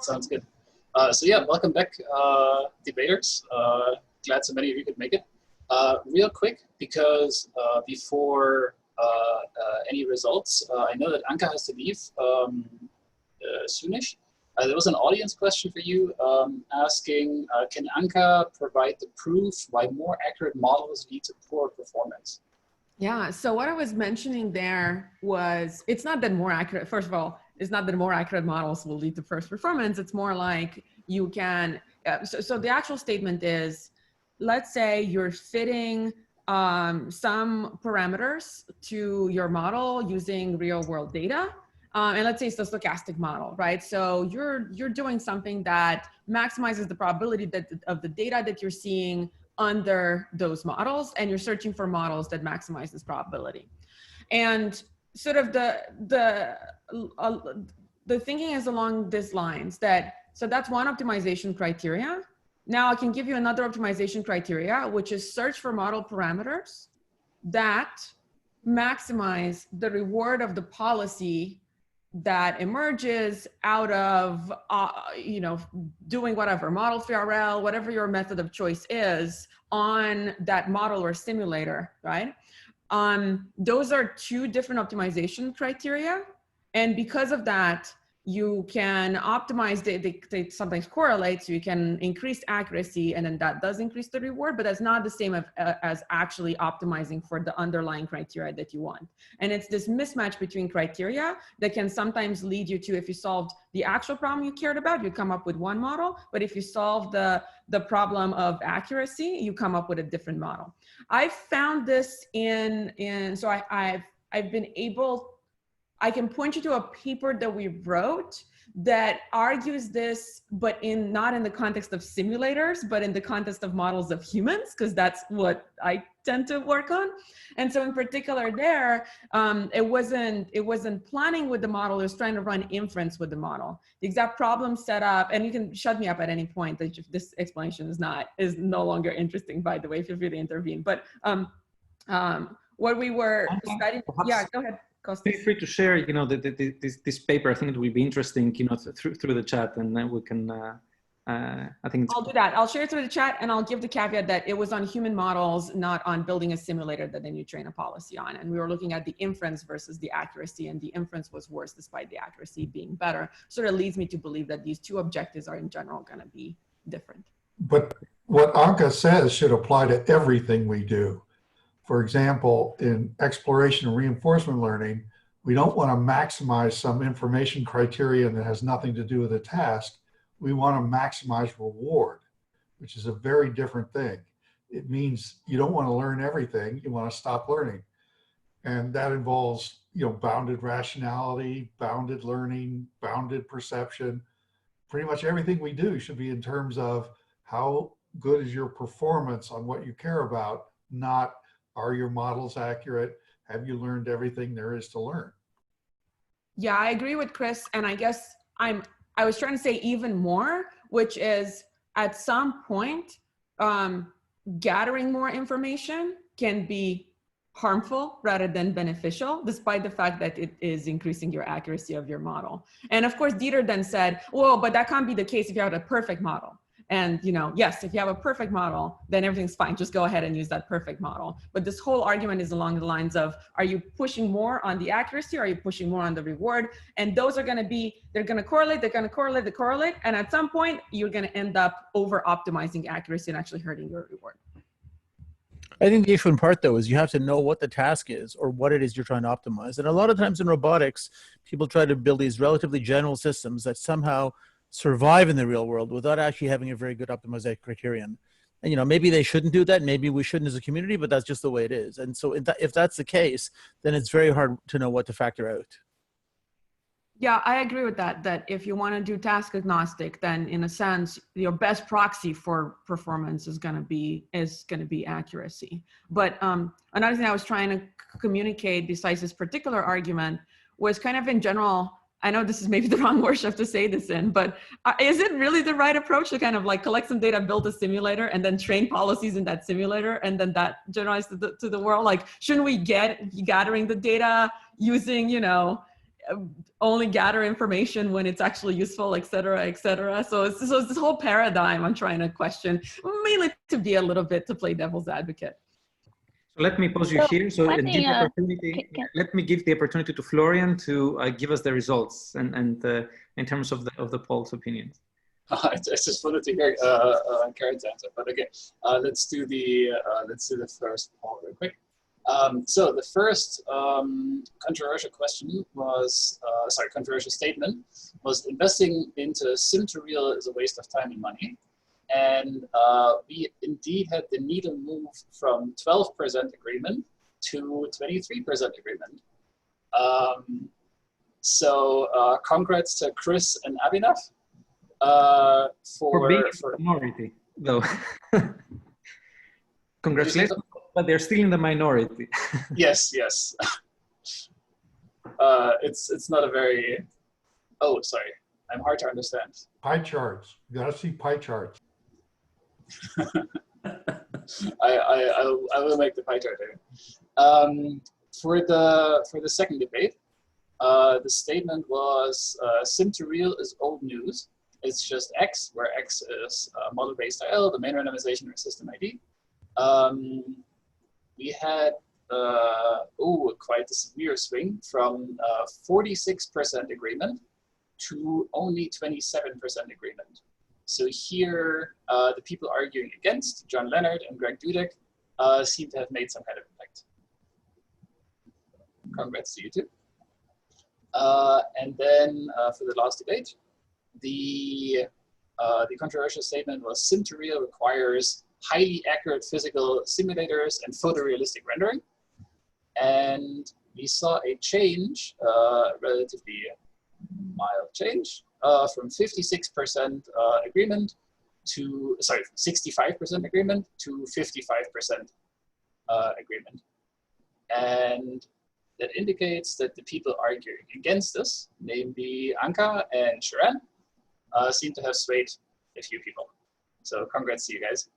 Sounds good. So yeah, welcome back, debaters. Glad so many of you could make it. Real quick, because before any results, I know that Anka has to leave soonish. There was an audience question for you asking, can Anka provide the proof why more accurate models lead to poor performance? Yeah, so what I was mentioning there was, it's not that more accurate, first of all, it's not that more accurate models will lead to first performance. It's more like you can, so the actual statement is, let's say you're fitting some parameters to your model using real world data. And let's say it's a stochastic model, right? So you're doing something that maximizes the probability that of the data that you're seeing under those models, and you're searching for models that maximize this probability. And sort of the thinking is along these lines that, so that's one optimization criteria. Now I can give you another optimization criteria, which is search for model parameters that maximize the reward of the policy that emerges out of, doing whatever, model 3RL, whatever your method of choice is on that model or simulator, right? Those are two different optimization criteria. And because of that, you can optimize, they sometimes correlate, so you can increase accuracy, and then that does increase the reward, but that's not the same as actually optimizing for the underlying criteria that you want. And it's this mismatch between criteria that can sometimes lead you to, if you solved the actual problem you cared about, you come up with one model, but if you solve the problem of accuracy, you come up with a different model. I found this so I've been able, I can point you to a paper that we wrote that argues this, but not in the context of simulators, but in the context of models of humans, because that's what I tend to work on. And so in particular there, it wasn't planning with the model, it was trying to run inference with the model. The exact problem set up, and you can shut me up at any point if this explanation is no longer interesting, by the way, feel free to intervene. But what we were studying, yeah, go ahead. Feel free to share, this paper. I think it will be interesting, through the chat, and then we can. I think I'll do that. I'll share it through the chat, and I'll give the caveat that it was on human models, not on building a simulator that then you train a policy on. And we were looking at the inference versus the accuracy, and the inference was worse despite the accuracy being better. Sort of leads me to believe that these two objectives are in general going to be different. But what Anka says should apply to everything we do. For example, in exploration and reinforcement learning, we don't want to maximize some information criterion that has nothing to do with the task. We want to maximize reward, which is a very different thing. It means you don't want to learn everything, you want to stop learning. And that involves, bounded rationality, bounded learning, bounded perception. Pretty much everything we do should be in terms of how good is your performance on what you care about, not are your models accurate? Have you learned everything there is to learn? Yeah, I agree with Chris. And I guess I was trying to say even more, which is at some point, gathering more information can be harmful rather than beneficial, despite the fact that it is increasing your accuracy of your model. And of course, Dieter then said, well, but that can't be the case if you have a perfect model. And, yes, if you have a perfect model, then everything's fine. Just go ahead and use that perfect model. But this whole argument is along the lines of, are you pushing more on the accuracy? Or are you pushing more on the reward? And those are going to be, they're going to correlate, they're going to correlate, they correlate. And at some point, you're going to end up over optimizing accuracy and actually hurting your reward. I think the issue in part, though, is you have to know what the task is or what it is you're trying to optimize. And a lot of times in robotics, people try to build these relatively general systems that somehow survive in the real world without actually having a very good optimization criterion. And, maybe they shouldn't do that. Maybe we shouldn't as a community, but that's just the way it is. And so if that's the case, then it's very hard to know what to factor out. Yeah, I agree with that, that if you want to do task agnostic, then in a sense, your best proxy for performance is going to be accuracy. But another thing I was trying to communicate besides this particular argument was kind of in general, I know this is maybe the wrong workshop to say this in, but is it really the right approach to kind of like collect some data, build a simulator, and then train policies in that simulator, and then that generalize to the world? Like, shouldn't we get gathering the data using, only gather information when it's actually useful, et cetera, et cetera. So it's this whole paradigm I'm trying to question, mainly to be a little bit to play devil's advocate. So let me pause you here. So let me, let me give the opportunity to Florian to give us the results and in terms of the poll's opinions. I just wanted to hear Karen's answer, but okay, let's do the first poll real quick. So the first controversial question was, controversial statement was investing into Sim2Real is a waste of time and money. And we indeed had the needle move from 12% agreement to 23% agreement. So congrats to Chris and Abhinav for being a minority, though. Congratulations, but they're still in the minority. Yes, yes. It's not a very, oh, sorry. I'm hard to understand. Pie charts. You gotta see pie charts. I will make the pie chart here. For the second debate, the statement was Sim2Real is old news. It's just X, where X is model-based IL, domain randomization, or system ID. We had quite a severe swing from 46% agreement to only 27% agreement. So here, the people arguing against, John Leonard and Greg Dudek, seem to have made some kind of impact. Congrats to you too. And then for the last debate, the controversial statement was Sim2Real requires highly accurate physical simulators and photorealistic rendering. And we saw a change, relatively mild change, from 56% agreement to, 65% agreement to 55% agreement. And that indicates that the people arguing against this, namely Anka and Sharan, seem to have swayed a few people. So congrats to you guys.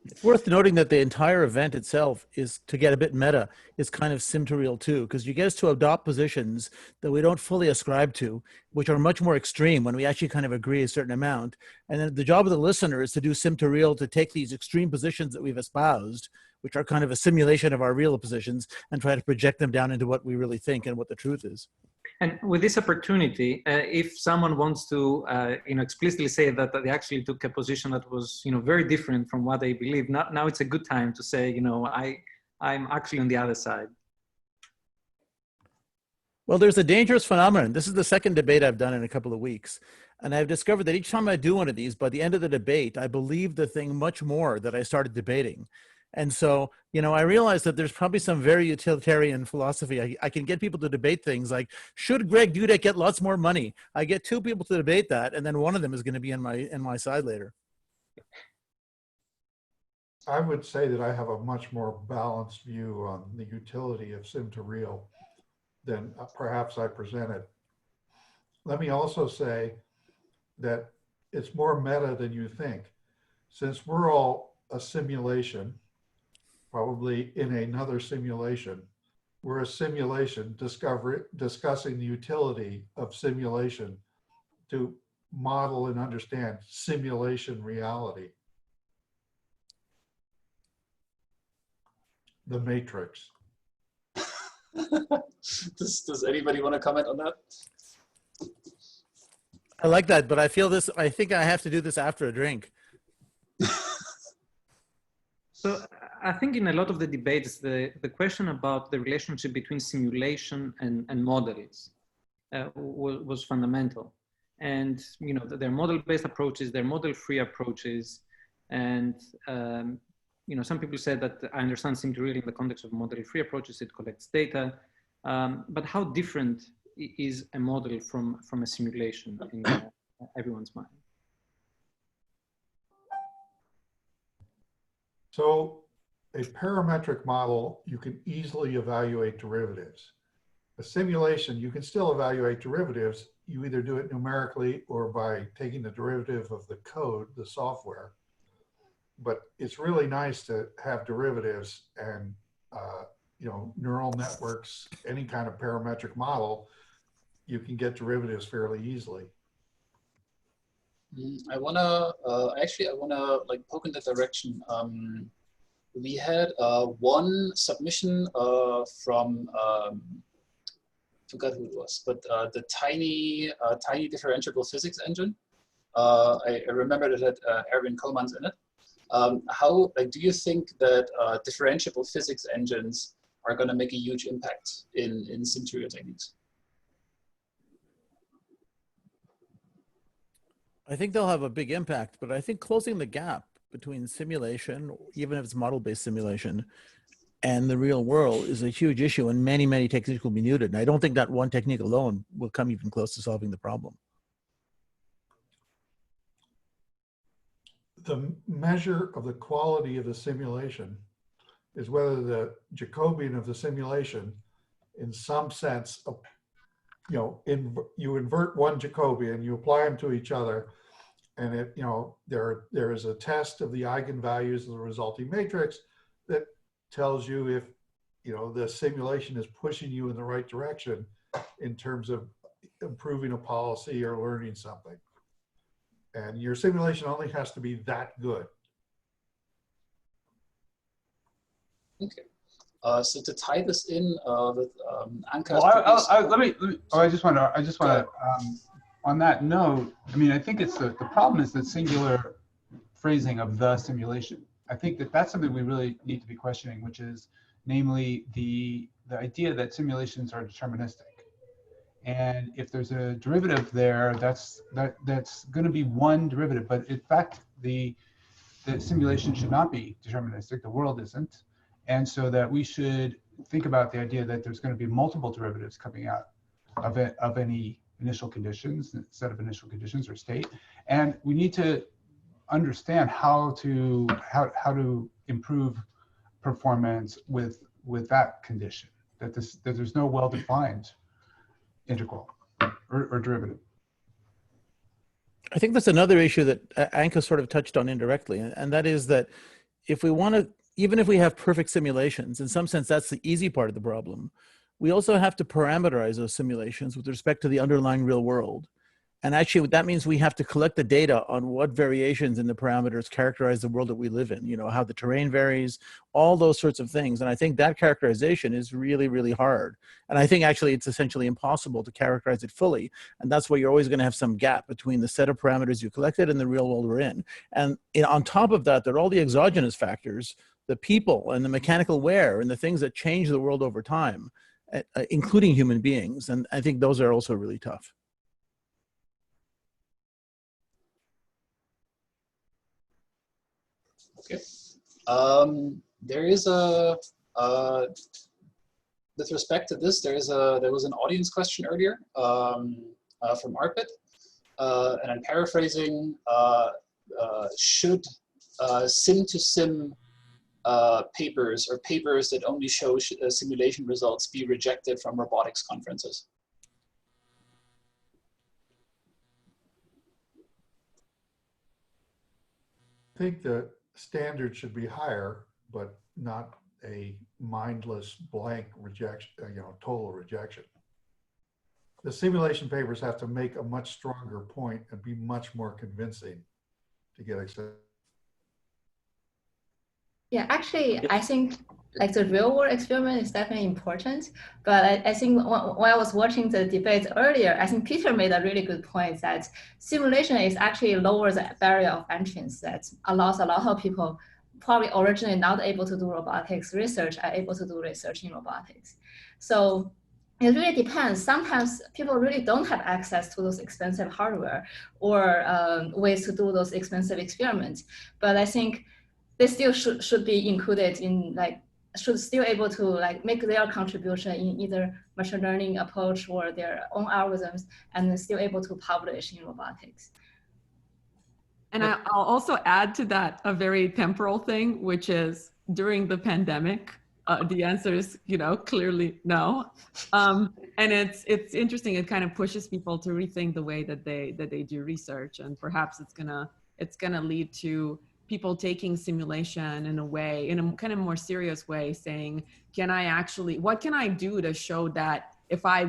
It's worth noting that the entire event itself is, to get a bit meta, is kind of Sim2Real too, because you get us to adopt positions that we don't fully ascribe to, which are much more extreme when we actually kind of agree a certain amount. And then the job of the listener is to do Sim2Real to take these extreme positions that we've espoused, which are kind of a simulation of our real positions, and try to project them down into what we really think and what the truth is. And with this opportunity, if someone wants to, explicitly say that they actually took a position that was, very different from what they believe, now it's a good time to say, I'm actually on the other side. Well, there's a dangerous phenomenon. This is the second debate I've done in a couple of weeks. And I've discovered that each time I do one of these, by the end of the debate, I believe the thing much more that I started debating. And so, I realized that there's probably some very utilitarian philosophy. I can get people to debate things like, should Greg Dudek get lots more money? I get two people to debate that, and then one of them is going to be in my side later. I would say that I have a much more balanced view on the utility of Sim2Real than perhaps I presented. Let me also say that it's more meta than you think. Since we're all a simulation, probably in another simulation, we're a simulation discussing the utility of simulation to model and understand simulation reality. The matrix. Does anybody want to comment on that? I like that, but I think I have to do this after a drink. So I think in a lot of the debates, the question about the relationship between simulation and models was fundamental. And, there are model-based approaches, there are model-free approaches. And, some people said that I understand Sim2Real in the context of model-free approaches, it collects data. But how different is a model from a simulation in everyone's mind? So a parametric model, you can easily evaluate derivatives. A simulation, you can still evaluate derivatives. You either do it numerically or by taking the derivative of the code, the software. But it's really nice to have derivatives and neural networks, any kind of parametric model, you can get derivatives fairly easily. I wanna like poke in that direction. We had one submission from forgot who it was, but the tiny differentiable physics engine. I remember that it had Erwin Koolmans in it. How do you think that differentiable physics engines are going to make a huge impact in Sim2Real techniques? I think they'll have a big impact, but I think closing the gap between simulation, even if it's model-based simulation, and the real world is a huge issue, and many, many techniques will be needed. And I don't think that one technique alone will come even close to solving the problem. The measure of the quality of the simulation is whether the Jacobian of the simulation, in some sense, you invert one Jacobian, you apply them to each other, and there is a test of the eigenvalues of the resulting matrix that tells you if the simulation is pushing you in the right direction in terms of improving a policy or learning something. And your simulation only has to be that good. Okay. So to tie this in with Anka's I just want to on that note, I mean, I think it's the problem is the singular phrasing of the simulation. I think that's something we really need to be questioning, which is namely the idea that simulations are deterministic. And if there's a derivative there, that's going to be one derivative. But in fact, the simulation should not be deterministic. The world isn't. And so that we should think about the idea that there's going to be multiple derivatives coming out of any initial conditions, set of initial conditions or state. And we need to understand how to improve performance with that condition, that there's no well-defined integral or derivative. I think that's another issue that Anka sort of touched on indirectly, and that is that if we want to, even if we have perfect simulations, in some sense that's the easy part of the problem, we also have to parameterize those simulations with respect to the underlying real world. And actually, that means we have to collect the data on what variations in the parameters characterize the world that we live in, how the terrain varies, all those sorts of things. And I think that characterization is really, really hard. And I think actually it's essentially impossible to characterize it fully. And that's why you're always going to have some gap between the set of parameters you collected and the real world we're in. And on top of that, there are all the exogenous factors, the people and the mechanical wear and the things that change the world over time, including human beings. And I think those are also really tough. Okay. There is with respect to this, there was an audience question earlier from Arpit, and I'm paraphrasing. Should sim-to-sim papers or papers that only show simulation results be rejected from robotics conferences? I think the standard should be higher, but not a mindless blank rejection, total rejection. The simulation papers have to make a much stronger point and be much more convincing to get accepted. Yeah, actually, I think like the real world experiment is definitely important. But I think when I was watching the debate earlier, I think Peter made a really good point that simulation is actually lowers the barrier of entrance that allows a lot of people probably originally not able to do robotics research are able to do research in robotics. So it really depends. Sometimes people really don't have access to those expensive hardware or ways to do those expensive experiments. But I think they still should be included in should still able to make their contribution in either machine learning approach or their own algorithms and still able to publish in robotics. And I'll also add to that a very temporal thing, which is during the pandemic, the answer is, clearly no. And it's interesting. It kind of pushes people to rethink the way that they do research, and perhaps it's gonna lead to people taking simulation in a way, in a kind of more serious way, saying, can I actually, what can I do to show that if I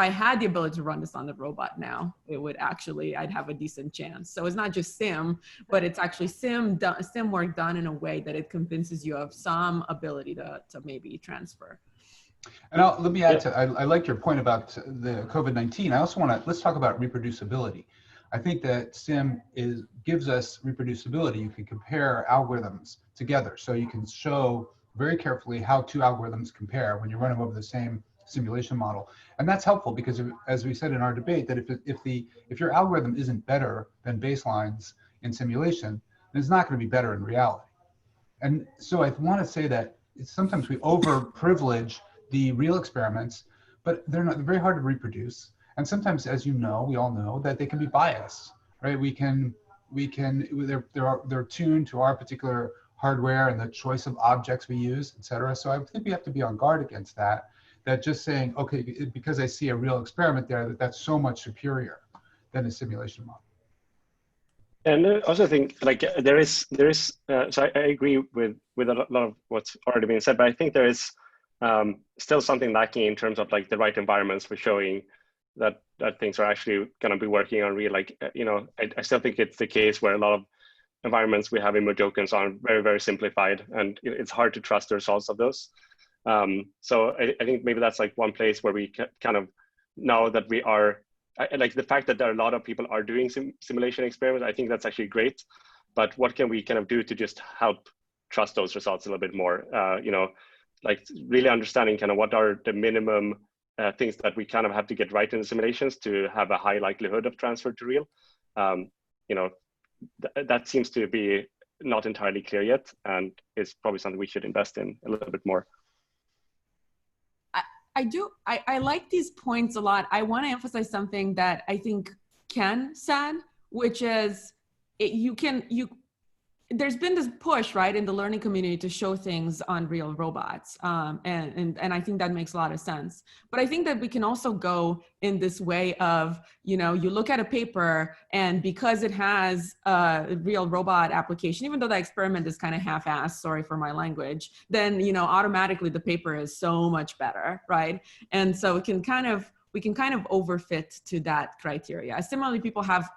had the ability to run this on the robot now, it would actually, I'd have a decent chance. So it's not just sim, but it's actually sim work done in a way that it convinces you of some ability to maybe transfer. And let me add to, I like your point about the COVID-19. I also want to, let's talk about reproducibility. I think that sim gives us reproducibility. You can compare algorithms together. So you can show very carefully how two algorithms compare when you run them over the same simulation model. And that's helpful because as we said in our debate, that if your algorithm isn't better than baselines in simulation, then it's not going to be better in reality. And so I want to say that sometimes we over-privilege the real experiments, but they're very hard to reproduce. And sometimes, as you know, we all know that they can be biased, right? They're tuned to our particular hardware and the choice of objects we use, et cetera. So I think we have to be on guard against that. That just saying, okay, because I see a real experiment there, that's so much superior than a simulation model. And I also think like there is so I agree with a lot of what's already been said, but I think there is still something lacking in terms of like the right environments for showing that things are actually going to be working on real. Like, you know, I still think it's the case where a lot of environments we have in Mojokans are very, very simplified, and it's hard to trust the results of those. So I think maybe that's like one place where we kind of know that we are, like the fact that there are a lot of people are doing simulation experiments, I think that's actually great. But what can we kind of do to just help trust those results a little bit more? You know, like really understanding kind of what are the minimum things that we kind of have to get right in the simulations to have a high likelihood of transfer to real. You know, that seems to be not entirely clear yet, and it's probably something we should invest in a little bit more. I like these points a lot. I want to emphasize something that I think Ken said, which is there's been this push, right, in the learning community to show things on real robots. And I think that makes a lot of sense. But I think that we can also go in this way of, you know, you look at a paper and because it has a real robot application, even though the experiment is kind of half-assed, sorry for my language, then, you know, automatically the paper is so much better, right? And so we can kind of overfit to that criteria. Similarly, people have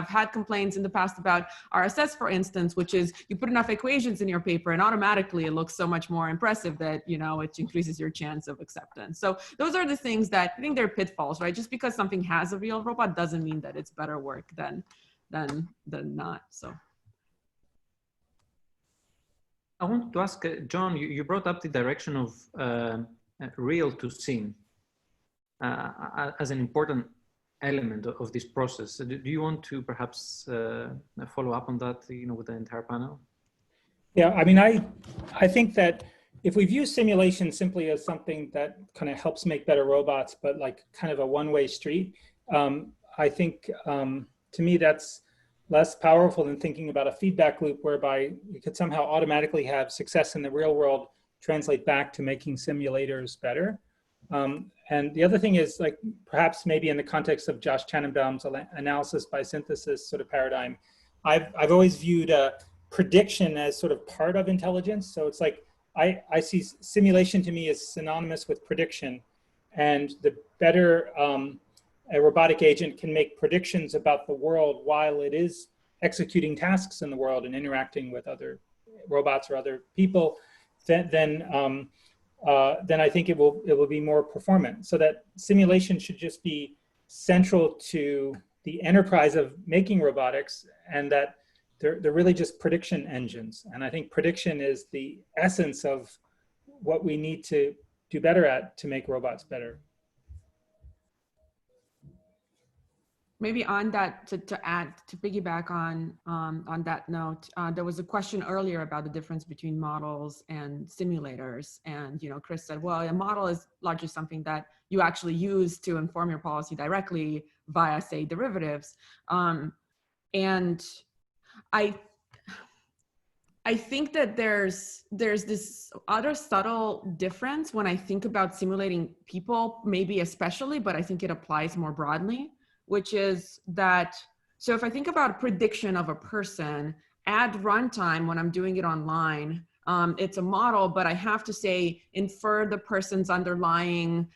had complaints in the past about RSS, for instance, which is you put enough equations in your paper and automatically it looks so much more impressive that, you know, it increases your chance of acceptance. So those are the things that I think they're pitfalls, right? Just because something has a real robot doesn't mean that it's better work than not. So. I want to ask, John, you brought up the direction of real to sim as an important element of this process. Do you want to perhaps follow up on that, you know, with the entire panel? Yeah, I mean, I think that if we view simulation simply as something that kind of helps make better robots, but like kind of a one-way street, I think to me that's less powerful than thinking about a feedback loop whereby you could somehow automatically have success in the real world translate back to making simulators better. And the other thing is, like, perhaps maybe in the context of Josh Tannenbaum's analysis by synthesis sort of paradigm, I've always viewed prediction as sort of part of intelligence. So it's like, I see simulation to me as synonymous with prediction, and the better a robotic agent can make predictions about the world while it is executing tasks in the world and interacting with other robots or other people, then I think it will be more performant. So that simulation should just be central to the enterprise of making robotics, and that they're really just prediction engines. And I think prediction is the essence of what we need to do better at to make robots better. Maybe on that, to piggyback on that note, there was a question earlier about the difference between models and simulators. And, you know, Chris said, well, a model is largely something that you actually use to inform your policy directly via, say, derivatives. And I think that there's this other subtle difference when I think about simulating people, maybe especially, but I think it applies more broadly, which is that, so if I think about prediction of a person, at runtime, when I'm doing it online, it's a model, but I have to say, infer the person's underlying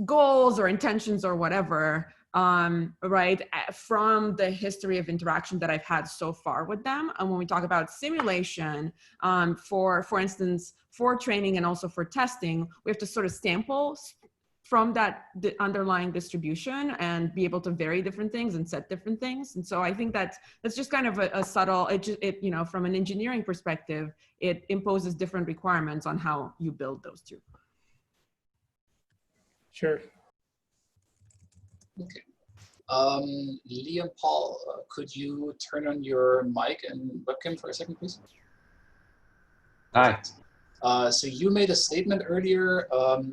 goals or intentions or whatever, right, from the history of interaction that I've had so far with them. And when we talk about simulation, for instance, for training and also for testing, we have to sort of sample from the underlying distribution and be able to vary different things and set different things. And so I think that's just kind of a subtle, you know, from an engineering perspective, it imposes different requirements on how you build those two. Sure. Okay. Liam Paul, could you turn on your mic and webcam for a second, please? Hi. So you made a statement earlier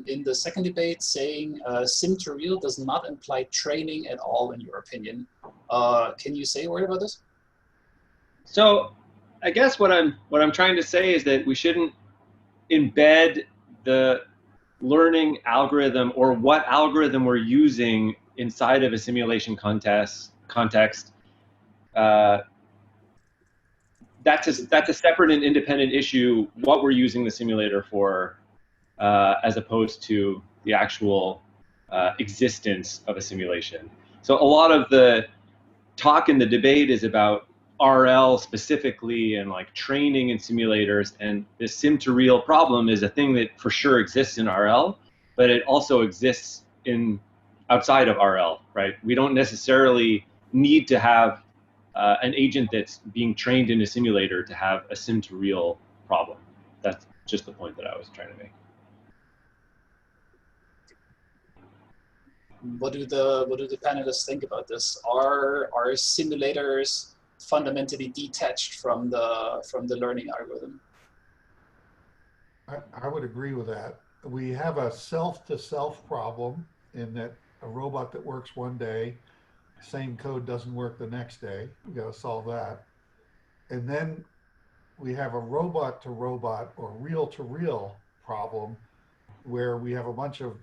in the second debate saying Sim2Real does not imply training at all, in your opinion. Can you say a word about this? So I guess what I'm trying to say is that we shouldn't embed the learning algorithm or what algorithm we're using inside of a simulation context. That's a separate and independent issue, what we're using the simulator for, as opposed to the actual existence of a simulation. So a lot of the talk in the debate is about RL specifically and like training in simulators, and the Sim2Real problem is a thing that for sure exists in RL, but it also exists outside of RL, right? We don't necessarily need to have an agent that's being trained in a simulator to have a Sim2Real problem. That's just the point that I was trying to make. What do the panelists think about this? Are simulators fundamentally detached from the learning algorithm? I would agree with that. We have a self-to-self problem in that a robot that works one day, same code doesn't work the next day. We got to solve that. And then we have a robot-to-robot or real-to-real problem where we have a bunch of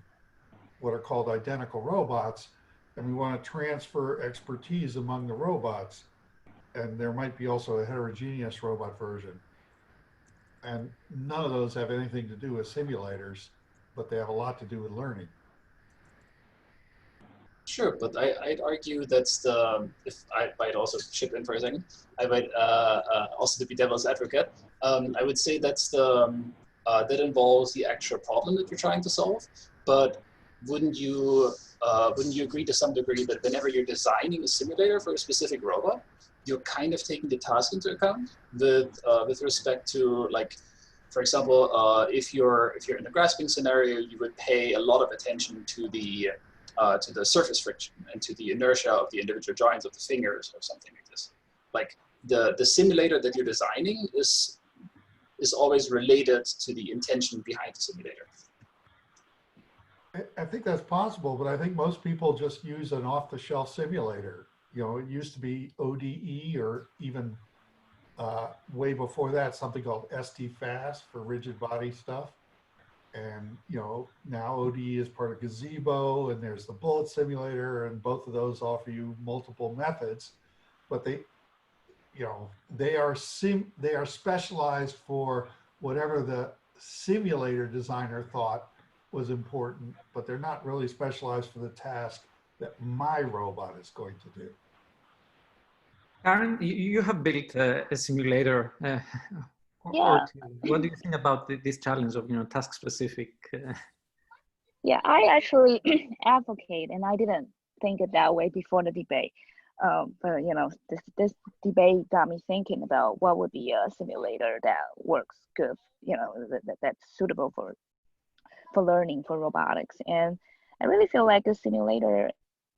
what are called identical robots, and we want to transfer expertise among the robots. And there might be also a heterogeneous robot version. And none of those have anything to do with simulators, but they have a lot to do with learning. Sure, but I'd argue that's if I might also chip in for a second, I might also to be devil's advocate, I would say that's that involves the actual problem that you're trying to solve. But wouldn't you agree to some degree that whenever you're designing a simulator for a specific robot, you're kind of taking the task into account with respect to, like, for example, if you're in a grasping scenario, you would pay a lot of attention to the surface friction and to the inertia of the individual joints of the fingers or something like this. Like the simulator that you're designing is always related to the intention behind the simulator. I think that's possible, but I think most people just use an off-the-shelf simulator. You know, it used to be ODE, or even way before that, something called ST-Fast for rigid body stuff. And, you know, now ODE is part of Gazebo, and there's the bullet simulator, and both of those offer you multiple methods, but they, you know, they are specialized for whatever the simulator designer thought was important, but they're not really specialized for the task that my robot is going to do. Karen, you have built a simulator. Yeah. What do you think about this challenge of, you know, task specific? Yeah, I actually advocate, and I didn't think it that way before the debate. But you know, this debate got me thinking about what would be a simulator that works good, you know, that's suitable for learning, for robotics. And I really feel like a simulator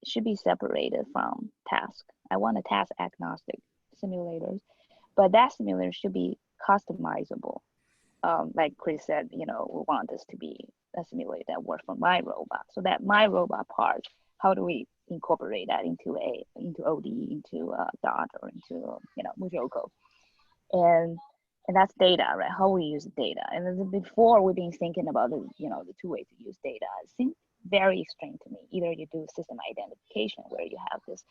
should be separated from task. I want a task agnostic simulators, but that simulator should be customizable. Like Chris said, you know, we want this to be a simulator that works for my robot. So that my robot part, how do we incorporate that into OD, into DOT, or into, you know, Mujoko? And that's data, right? How we use data. And then before, we've been thinking about the, you know, the two ways to use data. It seems very extreme to me. Either you do system identification, where you have this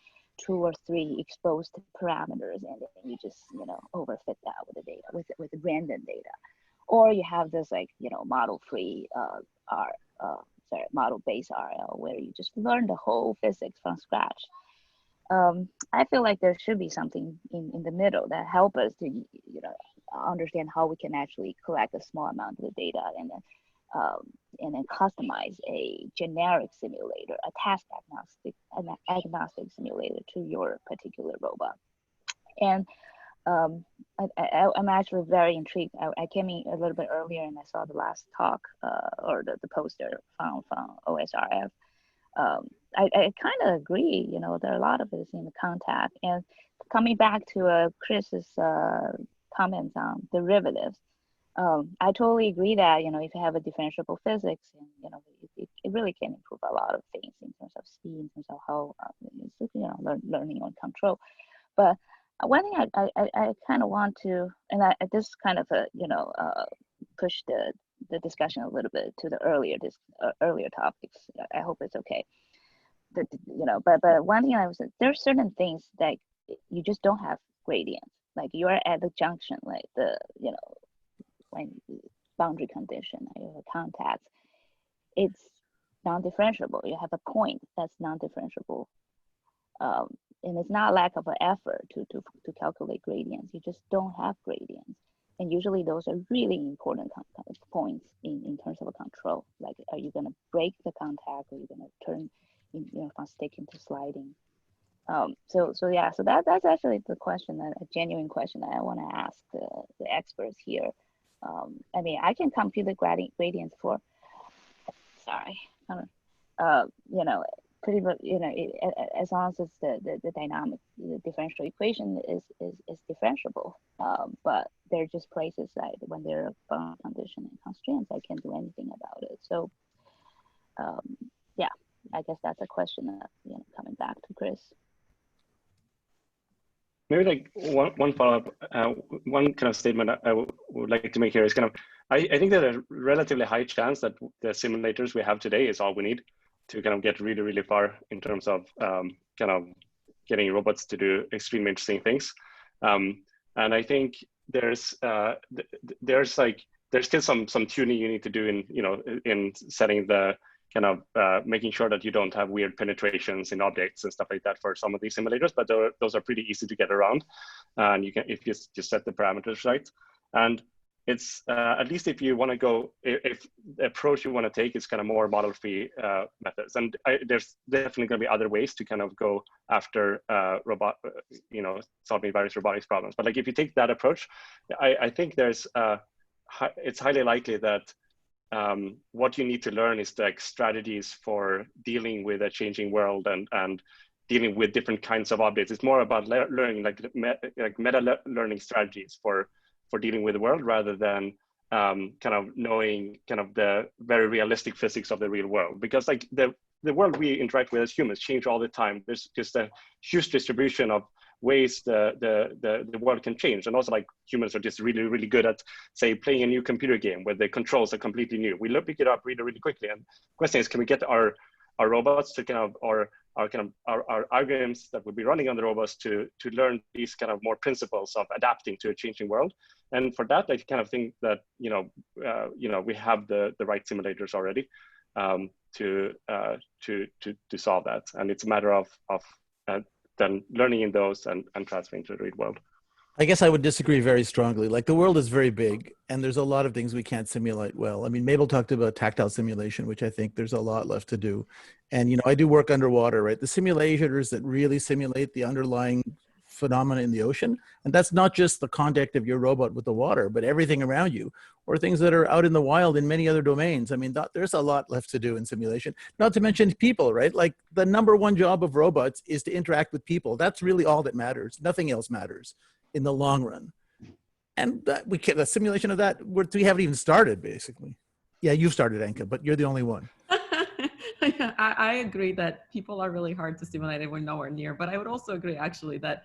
2 or 3 exposed parameters, and then you just, you know, overfit that with the data, with random data. Or you have this, like, you know, model-free model-based RL, where you just learn the whole physics from scratch. I feel like there should be something in the middle that help us to, you know, understand how we can actually collect a small amount of the data and then customize a generic simulator, a task agnostic simulator to your particular robot. And I'm actually very intrigued. I came in a little bit earlier and I saw the last talk or the poster from OSRF. I kind of agree, you know, there are a lot of it in the contact. And coming back to Chris's comments on derivatives, I totally agree that, you know, if you have a differentiable physics, and, you know, it really can improve a lot of things in terms of speed, in terms of how, you know, learning and control. But one thing I kind of want to, and this kind of, you know, push the discussion a little bit to the earlier topics. I hope it's okay. You know, but one thing I was, there's certain things that you just don't have gradients. Like you're at the junction, like the, you know, when boundary condition, you have contacts, it's non-differentiable. You have a point that's non-differentiable. And it's not lack of an effort to calculate gradients. You just don't have gradients. And usually those are really important points in terms of a control. Like, are you going to break the contact? Or are you going to turn, you know, from sticking to sliding? So that's actually the question, a genuine question that I want to ask the experts here. I mean, I can compute the gradients for, you know, pretty much, you know, as long as it's the dynamic, the differential equation is differentiable. But there are just places that when there are bound condition and constraints, I can't do anything about it. So, yeah, I guess that's a question that, you know, coming back to Chris. Maybe like one follow-up, one kind of statement I would like to make here is kind of, I think there's a relatively high chance that the simulators we have today is all we need to kind of get really, really far in terms of kind of getting robots to do extremely interesting things. And I think there's still some tuning you need to do in, you know, in setting the kind of making sure that you don't have weird penetrations in objects and stuff like that for some of these simulators, but those are pretty easy to get around. And you can, if you just set the parameters right. And it's at least if you want to go, if the approach you want to take is kind of more model-free methods, and there's definitely going to be other ways to kind of go after you know, solving various robotics problems. But like if you take that approach, I think there's it's highly likely that what you need to learn is like strategies for dealing with a changing world and dealing with different kinds of objects. It's more about learning like meta learning strategies for dealing with the world rather than kind of knowing kind of the very realistic physics of the real world. Because like the world we interact with as humans change all the time. There's just a huge distribution of ways the world can change. And also like humans are just really, really good at, say, playing a new computer game where the controls are completely new. We pick it up really, really quickly. And the question is, can we get our robots to kind of, or our algorithms that would be running on the robots to learn these kind of more principles of adapting to a changing world? And for that, I kind of think that, you know, we have the right simulators already to solve that. And it's a matter of then learning in those and transferring to the real world. I guess I would disagree very strongly. Like the world is very big and there's a lot of things we can't simulate well. I mean, Mabel talked about tactile simulation, which I think there's a lot left to do. And, you know, I do work underwater, right? The simulators that really simulate the underlying phenomena in the ocean. And that's not just the contact of your robot with the water, but everything around you, or things that are out in the wild in many other domains. I mean, there's a lot left to do in simulation, not to mention people, right? Like the #1 job of robots is to interact with people. That's really all that matters. Nothing else matters in the long run. And the simulation of that, we haven't even started, basically. Yeah, you've started, Anka, but you're the only one. I agree that people are really hard to simulate and we're nowhere near, but I would also agree actually that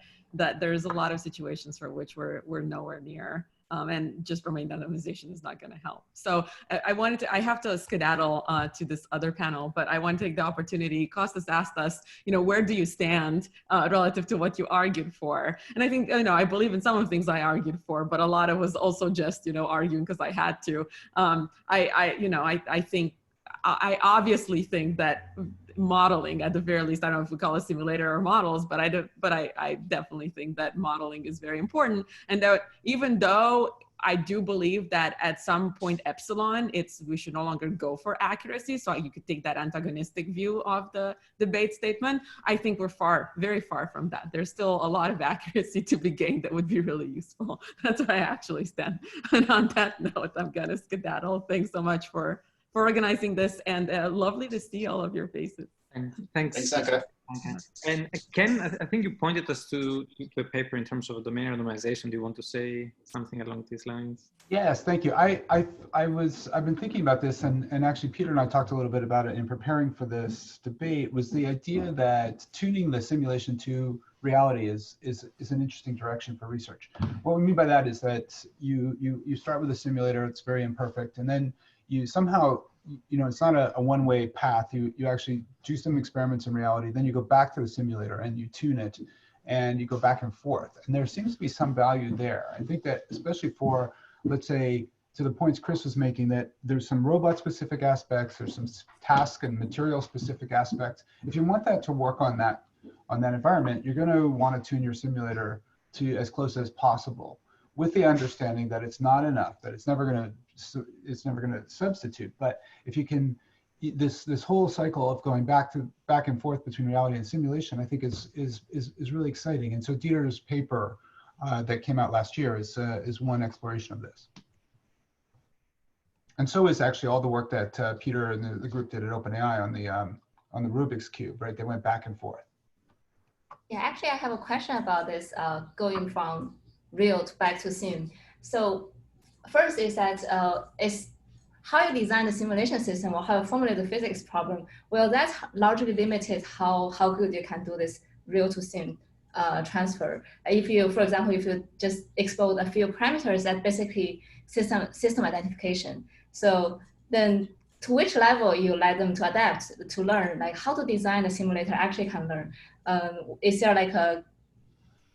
there's a lot of situations for which we're nowhere near and just domain randomization is not going to help. So I have to skedaddle to this other panel, but I want to take the opportunity. Kostas asked us, where do you stand relative to what you argued for? And I think, I believe in some of the things I argued for, but a lot of it was also just, arguing because I had to. I obviously think that modeling, at the very least, I don't know if we call it simulator or models, but I definitely think that modeling is very important. And that even though I do believe that at some point epsilon, we should no longer go for accuracy. So you could take that antagonistic view of the debate statement. I think we're very far from that. There's still a lot of accuracy to be gained that would be really useful. That's where I actually stand. And on that note, I'm gonna skedaddle. Thanks so much for organizing this, and lovely to see all of your faces. And thanks. Anka. And Ken, I think you pointed us to a paper in terms of domain randomization. Do you want to say something along these lines? Yes, thank you. I've been thinking about this, and actually Peter and I talked a little bit about it in preparing for this debate. Was the idea that tuning the simulation to reality is an interesting direction for research. What we mean by that is that you start with a simulator, it's very imperfect, and then you somehow, it's not a one-way path. You actually do some experiments in reality, then you go back to the simulator and you tune it, and you go back and forth. And there seems to be some value there. I think that especially for, let's say, to the points Chris was making, that there's some robot-specific aspects, there's some task and material-specific aspects. If you want that to work on that environment, you're going to want to tune your simulator to as close as possible, with the understanding that it's not enough, that it's never going to substitute. But if you can, this whole cycle of going back and forth between reality and simulation, I think is really exciting. And so Dieter's paper that came out last year is one exploration of this. And so is actually all the work that Peter and the group did at OpenAI on the Rubik's Cube, right? They went back and forth. Yeah, actually, I have a question about this, going from real back to sim. So first is that is how you design the simulation system or how you formulate the physics problem. Well, that's largely limited how good you can do this real to sim transfer. If you, for example, if you just expose a few parameters, that's basically system identification. So then to which level you let them to adapt, to learn, like how to design the simulator actually can learn. Is there like a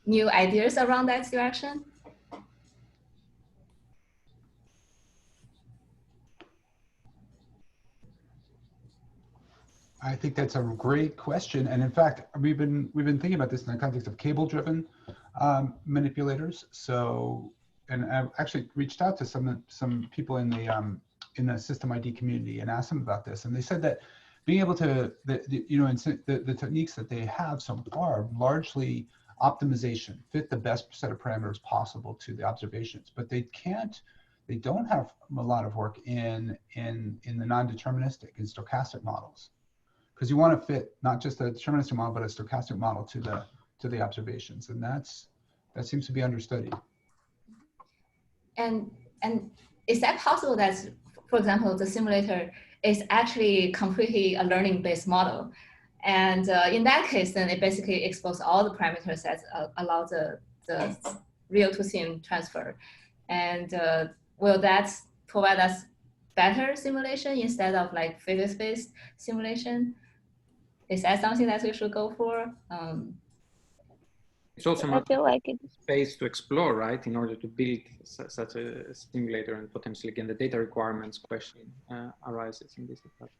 new ideas around that direction? I think that's a great question, and in fact, we've been thinking about this in the context of cable-driven manipulators. So, and I've actually reached out to some people in the system ID community and asked them about this, and they said that being able to, the techniques that they have so far largely optimization, fit the best set of parameters possible to the observations, but they don't have a lot of work in the non-deterministic and stochastic models, because you want to fit not just a deterministic model but a stochastic model to the observations, and that seems to be understudied. And is that possible that, for example, the simulator is actually completely a learning-based model? And in that case, then it basically exposes all the parameters that allow the real to sim transfer. And will that provide us better simulation instead of like physics-based simulation? Is that something that we should go for? It's also I feel like it's space to explore, right? In order to build such a simulator, and potentially again the data requirements question arises in this approach.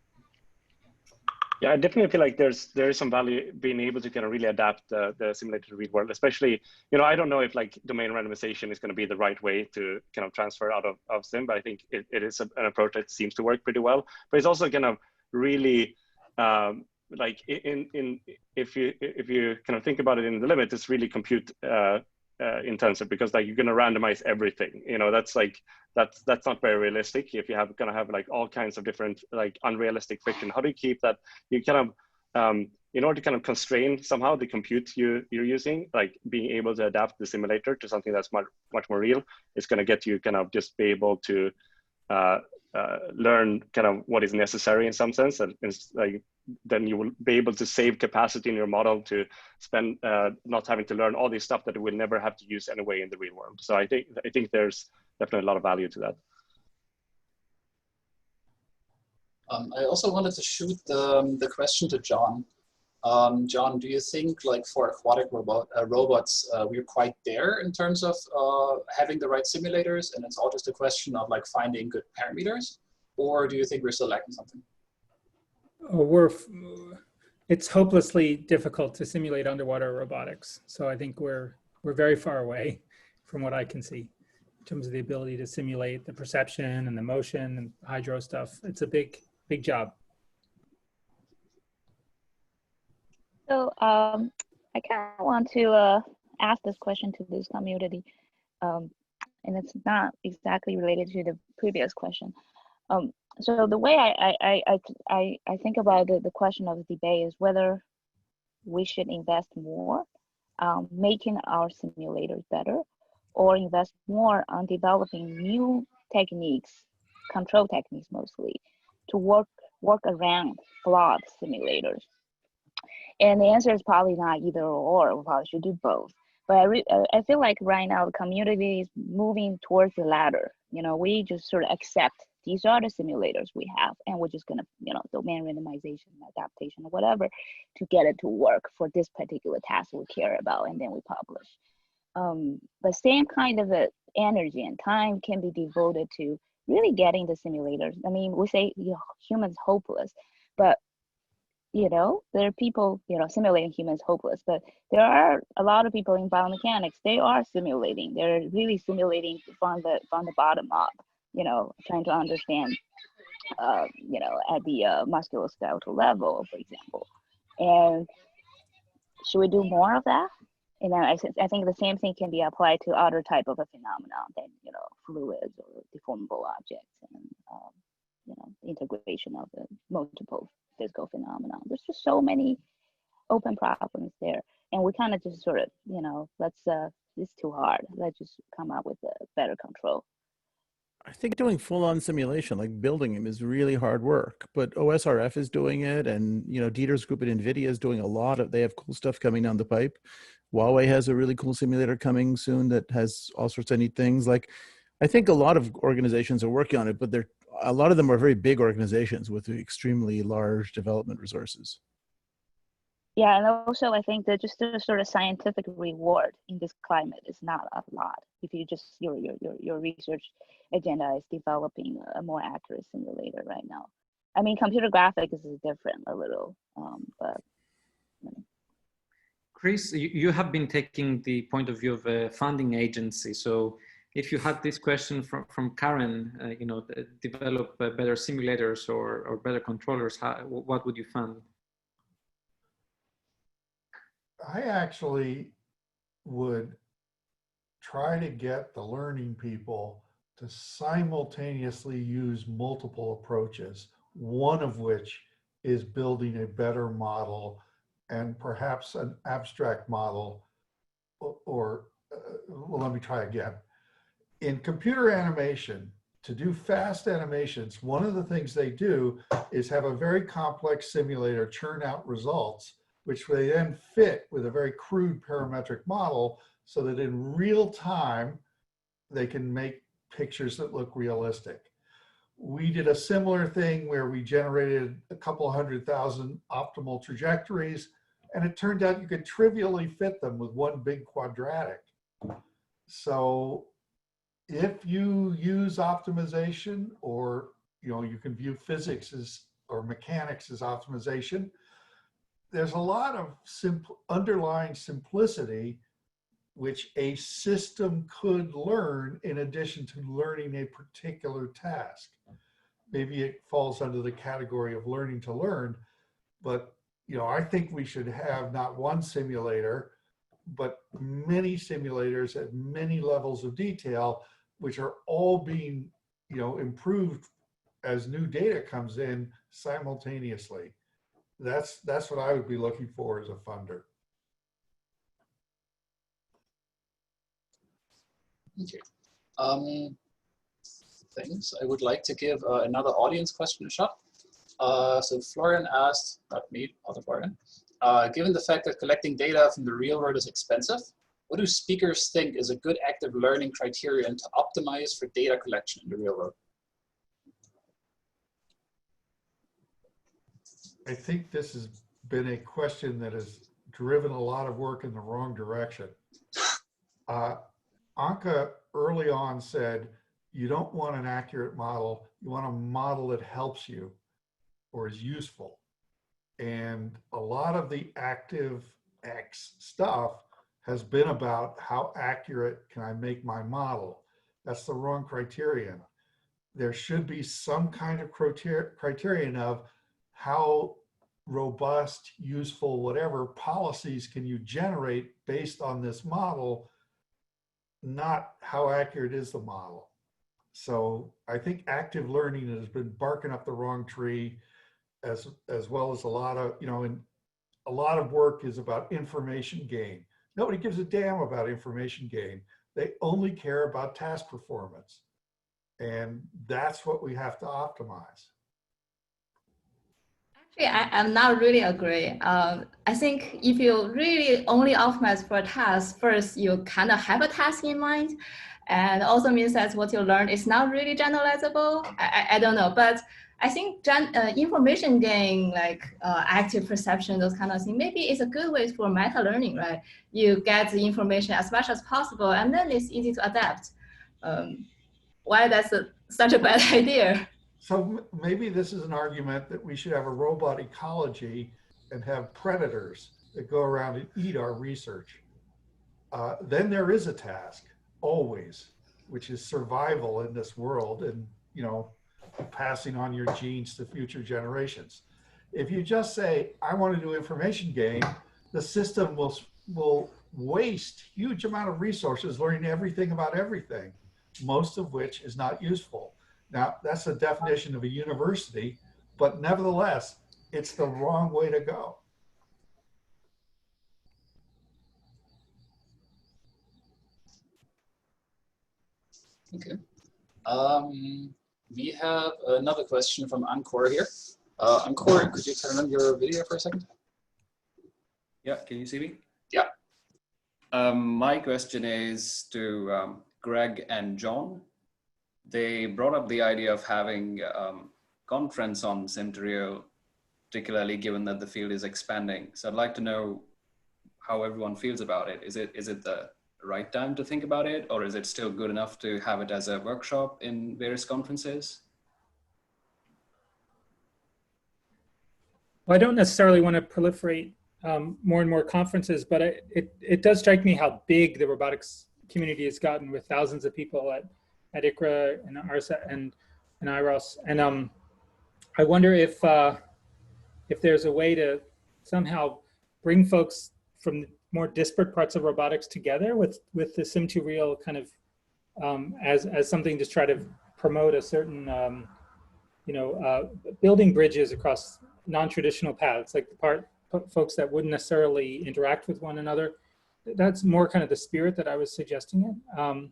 Yeah, I definitely feel like there is some value being able to kind of really adapt the simulator to the real world, especially, I don't know if like domain randomization is going to be the right way to kind of transfer out of sim, but I think it is an approach that seems to work pretty well. But it's also kind of really like if you kind of think about it in the limit, it's really compute intensive, because like you're going to randomize everything. That's not very realistic. If you have going to have like all kinds of different like unrealistic friction, how do you keep that? You kind of in order to kind of constrain somehow the compute you're using, like being able to adapt the simulator to something that's much more real, is going to get you kind of just be able to learn kind of what is necessary in some sense, and like then you will be able to save capacity in your model to spend not having to learn all this stuff that we'll never have to use anyway in the real world. So I think there's definitely a lot of value to that. I also wanted to shoot the question to John. John, do you think, like, for aquatic robots, we're quite there in terms of having the right simulators, and it's all just a question of like finding good parameters, or do you think we're still lacking something? It's hopelessly difficult to simulate underwater robotics. So I think we're very far away from what I can see in terms of the ability to simulate the perception and the motion and hydro stuff. It's a big job. So I kind of want to ask this question to this community, and it's not exactly related to the previous question. So the way I think about the question of the debate is whether we should invest more making our simulators better, or invest more on developing new techniques, control techniques mostly, to work around flawed simulators. And the answer is probably not either or. We probably should do both. But I feel like right now the community is moving towards the latter. You know, we just sort of accept these are the simulators we have, and we're just gonna, you know, domain randomization, adaptation, or whatever, to get it to work for this particular task we care about, and then we publish. But same kind of energy and time can be devoted to really getting the simulators. I mean, we say, you know, humans hopeless, but you know, there are people, you know, simulating humans hopeless, but there are a lot of people in biomechanics, they are simulating. They're really simulating from the bottom up, you know, trying to understand, you know, at the musculoskeletal level, for example. And should we do more of that? And then I think the same thing can be applied to other type of a phenomenon than, you know, fluids or deformable objects, and you know, the integration of the multiple physical phenomenon. There's just so many open problems there, and we kind of just sort of, you know, it's too hard. Let's just come up with a better control. I think doing full-on simulation, like building them, is really hard work. But OSRF is doing it, and you know, Dieter's group at NVIDIA is doing a lot of. They have cool stuff coming down the pipe. Huawei has a really cool simulator coming soon that has all sorts of neat things. Like, I think a lot of organizations are working on it, but a lot of them are very big organizations with extremely large development resources. Yeah, and also I think that just the sort of scientific reward in this climate is not a lot. If you just your research agenda is developing a more accurate simulator right now. I mean, computer graphics is different a little, but. You know. Chris, you have been taking the point of view of a funding agency. So if you had this question from Karen, you know, develop better simulators or better controllers, what would you fund? I actually would try to get the learning people to simultaneously use multiple approaches, one of which is building a better model and perhaps an abstract model, or well, let me try again. In computer animation, to do fast animations, one of the things they do is have a very complex simulator churn out results, which they then fit with a very crude parametric model so that in real time, they can make pictures that look realistic. We did a similar thing where we generated a couple 100,000 optimal trajectories, and it turned out you could trivially fit them with one big quadratic. So if you use optimization, or you know, you can view physics as, or mechanics as optimization, there's a lot of underlying simplicity which a system could learn in addition to learning a particular task. Maybe it falls under the category of learning to learn, but you know, I think we should have not one simulator, but many simulators at many levels of detail, which are all being, you know, improved as new data comes in simultaneously. That's what I would be looking for as a funder. Okay. Thanks. I would like to give another audience question a shot. So Florian asked, not me, other Florian, given the fact that collecting data from the real world is expensive, what do speakers think is a good active learning criterion to optimize for data collection in the real world? I think this has been a question that has driven a lot of work in the wrong direction. Anka early on said, you don't want an accurate model, you want a model that helps you or is useful. And a lot of the active X stuff has been about how accurate can I make my model. That's the wrong criterion. There should be some kind of criterion of how robust, useful, whatever policies can you generate based on this model, not how accurate is the model. So I think active learning has been barking up the wrong tree, as well as a lot of, and a lot of work is about information gain. Nobody gives a damn about information gain. They only care about task performance. And that's what we have to optimize. Actually, I'm not really agree. I think if you really only optimize for a task, first you kind of have a task in mind, and also means that what you learn is not really generalizable. I don't know, but I think information gain, like active perception, those kind of things, maybe it's a good way for meta learning, right? You get the information as much as possible, and then it's easy to adapt. Why that's such a bad idea? So maybe this is an argument that we should have a robot ecology and have predators that go around and eat our research. Then there is a task, always, which is survival in this world and, passing on your genes to future generations. If you just say, I want to do information gain, the system will waste huge amount of resources learning everything about everything, most of which is not useful. Now, that's the definition of a university, but nevertheless, it's the wrong way to go. Okay. We have another question from Ankor here. Ankor, could you turn on your video for a second? Yeah, can you see me? Yeah. My question is to Greg and John. They brought up the idea of having conference on Sim2Real, particularly given that the field is expanding. So I'd like to know how everyone feels about it. Is it the right time to think about it, or is it still good enough to have it as a workshop in various conferences? Well, I don't necessarily want to proliferate more and more conferences, but it does strike me how big the robotics community has gotten, with thousands of people at ICRA and RSS and IROS. And I wonder if there's a way to somehow bring folks from more disparate parts of robotics together with the Sim2Real kind of as something to try to promote a certain, building bridges across non-traditional paths, like the folks that wouldn't necessarily interact with one another. That's more kind of the spirit that I was suggesting it.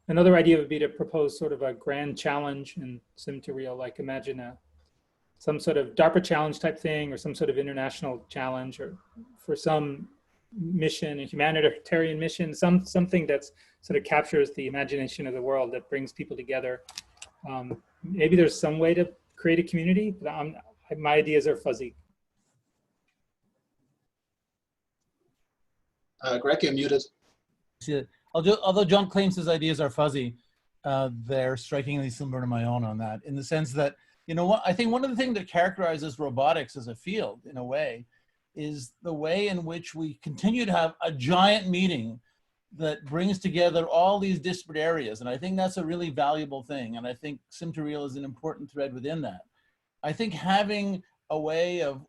Another idea would be to propose sort of a grand challenge in Sim2Real, like imagine some sort of DARPA challenge type thing, or some sort of international challenge, or for some mission, a humanitarian mission, something that's sort of captures the imagination of the world, that brings people together. Maybe there's some way to create a community, but my ideas are fuzzy. Greg, you're muted. Although John claims his ideas are fuzzy, they're strikingly similar to my own on that, in the sense that, I think one of the things that characterizes robotics as a field, in a way, is the way in which we continue to have a giant meeting that brings together all these disparate areas. And I think that's a really valuable thing. And I think Sim2Real is an important thread within that. I think having a way of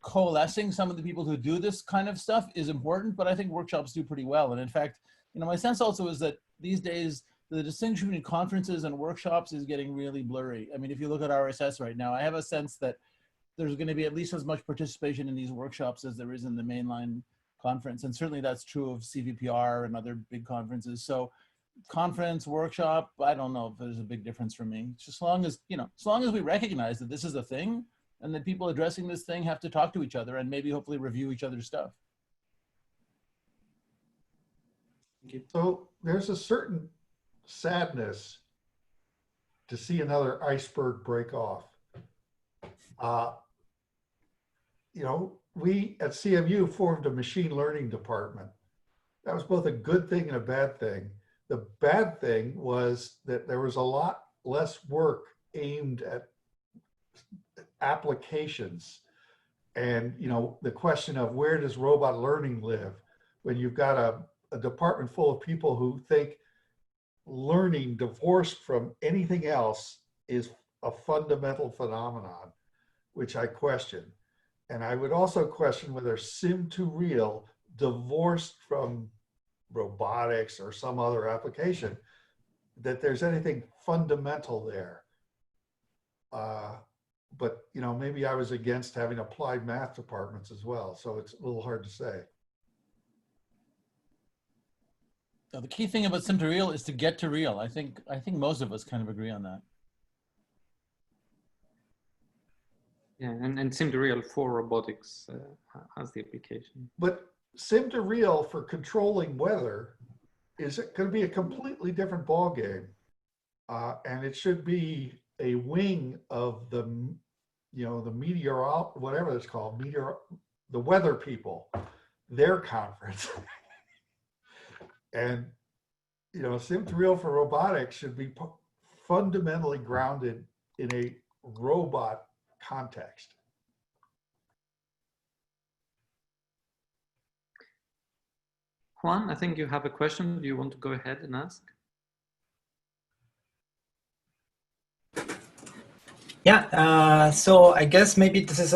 coalescing some of the people who do this kind of stuff is important, but I think workshops do pretty well. And in fact, my sense also is that these days, the distinction between conferences and workshops is getting really blurry. I mean, if you look at RSS right now, I have a sense that there's going to be at least as much participation in these workshops as there is in the mainline conference. And certainly that's true of CVPR and other big conferences. So conference, workshop, I don't know if there's a big difference for me. Just as long as, as long as we recognize that this is a thing and that people addressing this thing have to talk to each other and maybe hopefully review each other's stuff. So there's a certain sadness to see another iceberg break off. You know, we at CMU formed a machine learning department. That was both a good thing and a bad thing. The bad thing was that there was a lot less work aimed at applications. And, you know, the question of where does robot learning live when you've got a department full of people who think learning divorced from anything else is a fundamental phenomenon, which I question. And I would also question whether Sim2Real divorced from robotics or some other application, that there's anything fundamental there. But, you know, maybe I was against having applied math departments as well. So it's a little hard to say. So the key thing about Sim2Real is to get to real. I think most of us kind of agree on that. Yeah, and Sim2Real for robotics has the application. But Sim2Real for controlling weather is going to be a completely different ballgame. And it should be a wing of the, you know, the whatever it's called, the weather people, their conference. And, you know, Sim2Real for robotics should be fundamentally grounded in a robot context. Juan, I think you have a question. Do you want to go ahead and ask? Yeah, so I guess maybe this is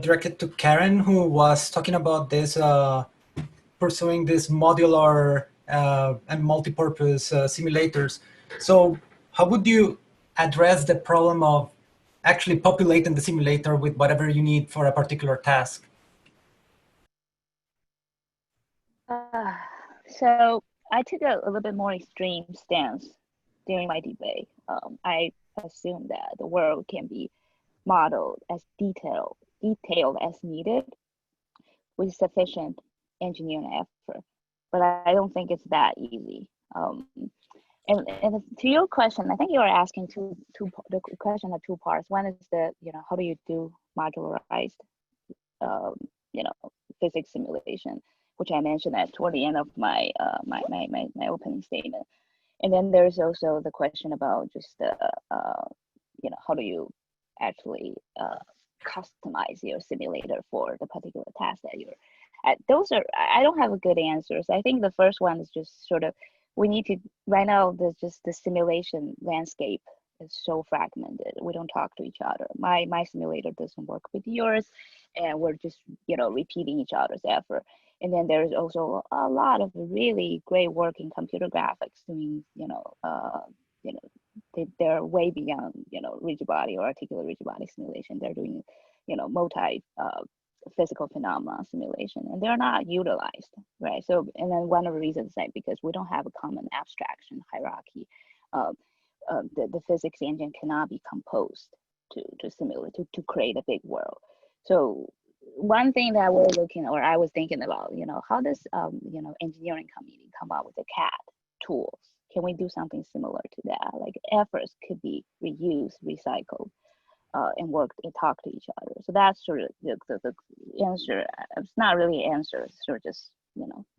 directed to Karen, who was talking about this, pursuing this modular and multi-purpose simulators. So how would you address the problem of actually populating the simulator with whatever you need for a particular task? So I took a little bit more extreme stance during my debate. I assume that the world can be modeled as detailed as needed with sufficient engineering effort. But I don't think it's that easy. And to your question, I think you are asking the question of two parts. One is how do you do modularized, physics simulation, which I mentioned toward the end of my my opening statement. And then there's also the question about just how do you actually customize your simulator for the particular task that you're at. I don't have a good answers. I think the first one is just sort of, we need to, right now, there's just the simulation landscape is so fragmented. We don't talk to each other. My simulator doesn't work with yours, and we're just repeating each other's effort. And then there's also a lot of really great work in computer graphics doing, they're way beyond, rigid body or articulate rigid body simulation. They're doing, multi physical phenomena simulation, and they're not utilized, right? So, and then one of the reasons is because we don't have a common abstraction hierarchy. The physics engine cannot be composed to simulate, to create a big world. So one thing that I was thinking about, how does engineering community come up with the CAD tools? Can we do something similar to that? Like efforts could be reused, recycled, and work and talk to each other. So that's sort of the answer. It's not really an answer. It's sort of just,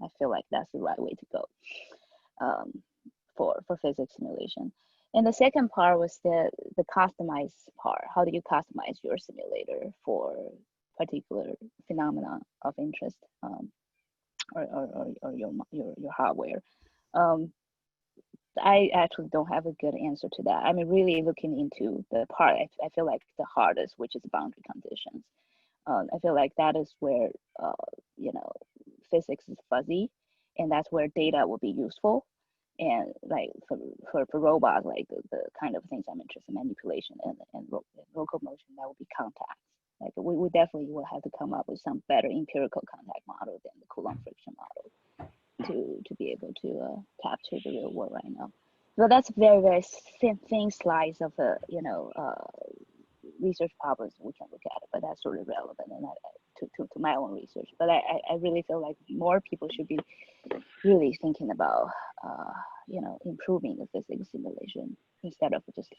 I feel like that's the right way to go for physics simulation. And the second part was the customized part. How do you customize your simulator for particular phenomena of interest, or your hardware? I actually don't have a good answer to that. I mean, really looking into the part, I feel like the hardest, which is boundary conditions. I feel like that is where, physics is fuzzy, and that's where data will be useful. And like for robots, like the kind of things I'm interested in, manipulation and local motion, that will be contacts. Like we definitely will have to come up with some better empirical contact model than the Coulomb friction model to be able to capture the real world right now. So that's very, very thin slice of research problems we can look at it, but that's sort of relevant and to my own research. But I really feel like more people should be really thinking about, improving the physics simulation instead of just,